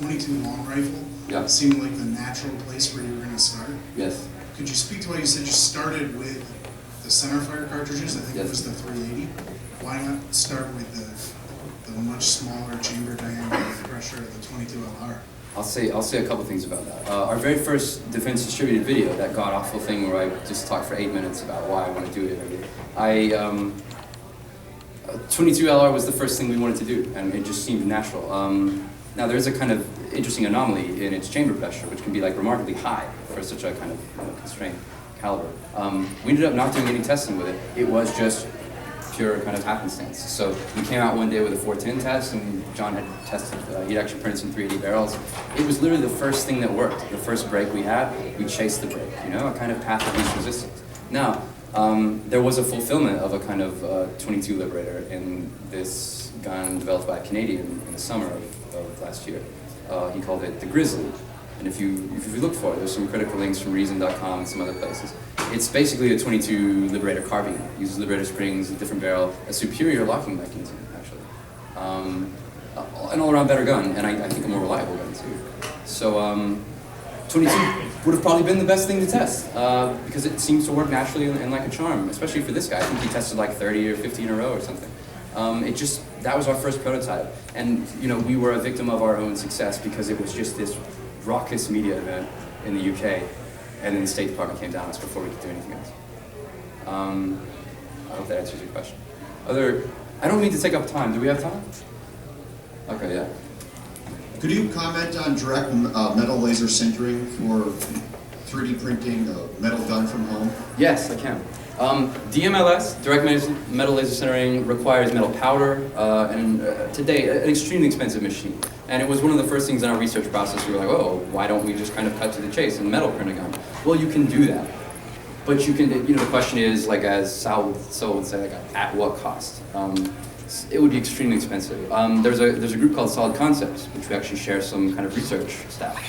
.22 long rifle Yeah. seemed like the natural place where you were going to start. Yes. Could you speak to why you said you started with the centerfire cartridges? I think Yes. it was the 380. Why not start with the much smaller chamber diameter pressure of the 22 LR? I'll say a couple things about that. Our very first defense distributed video, that god awful thing where I just talked for 8 minutes about why I want to do it. 22 LR was the first thing we wanted to do, and it just seemed natural. Now there's a kind of interesting anomaly in its chamber pressure, which can be like remarkably high for such a kind of constrained caliber. We ended up not doing any testing with it. It was just pure kind of happenstance. So we came out one day with a 410 test, and John had tested, he'd actually printed some 380 barrels. It was literally the first thing that worked. The first break we had, we chased the break, a kind of path of least resistance. Now, there was a fulfillment of a kind of 22 Liberator in this gun developed by a Canadian in the summer of last year. He called it the Grizzly. And if you look for it, there's some critical links from Reason.com and some other places. It's basically a 22 Liberator carbine. It uses Liberator springs, a different barrel, a superior locking mechanism, actually. An all-around better gun, and I think a more reliable gun, too. So 22 would have probably been the best thing to test, because it seems to work naturally and like a charm, especially for this guy. I think he tested like 30 or 50 in a row or something. That was our first prototype. And, we were a victim of our own success because it was just this raucous media event in the UK, and then the State Department came down on us before we could do anything else. I hope that answers your question. I don't mean to take up time. Do we have time? Okay, yeah. Could you comment on direct metal laser sintering for 3D printing a metal gun from home? Yes, I can. DMLS, direct metal laser sintering, requires metal powder, and today, an extremely expensive machine. And it was one of the first things in our research process. We were like, oh, why don't we just kind of cut to the chase and metal print a gun? Well, you can do that. But you can, the question is, like as Sal would say, like, at what cost? It would be extremely expensive. There's a group called Solid Concepts, which we actually share some kind of research staff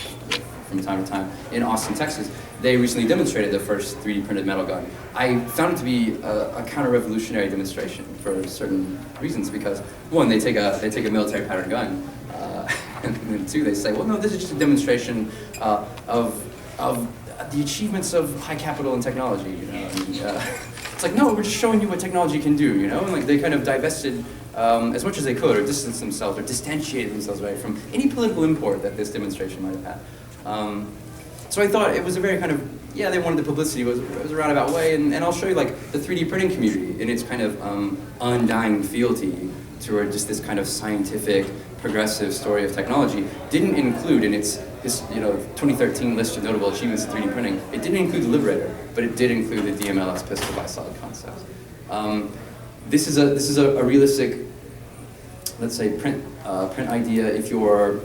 from time to time in Austin, Texas. They recently demonstrated their first 3D printed metal gun. I found it to be a counter-revolutionary demonstration for certain reasons, because one, they take a military pattern gun, and then two, they say, well, no, this is just a demonstration of the achievements of high capital and technology. It's like, no, we're just showing you what technology can do, and like they kind of divested as much as they could, or distanced themselves, or distantiated themselves right from any political import that this demonstration might have had. So I thought it was a very kind of, they wanted the publicity, it was a roundabout way, and I'll show you like the 3D printing community in its kind of undying fealty toward just this kind of scientific, progressive story of technology. Didn't include in its 2013 list of notable achievements in 3D printing, it didn't include the Liberator, but it did include the DMLS pistol by Solid Concepts. This is a realistic, let's say, print idea if you're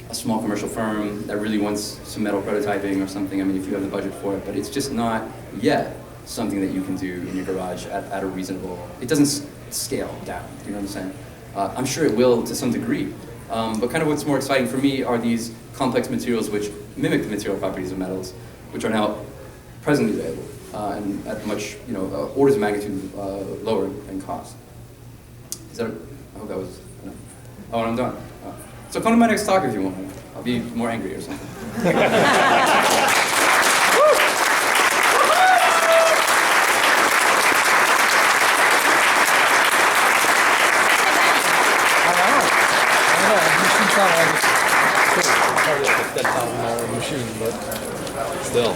a small commercial firm that really wants some metal prototyping or something. I mean, if you have the budget for it, but it's just not yet something that you can do in your garage at a reasonable, it doesn't scale down, you know what I'm saying? I'm sure it will to some degree, but kind of what's more exciting for me are these complex materials which mimic the material properties of metals, which are now presently available and at much, orders of magnitude lower in cost. I hope that was enough. Oh, and I'm done. So come to my next talk if you want. I'll be more angry or something. Machine, but still.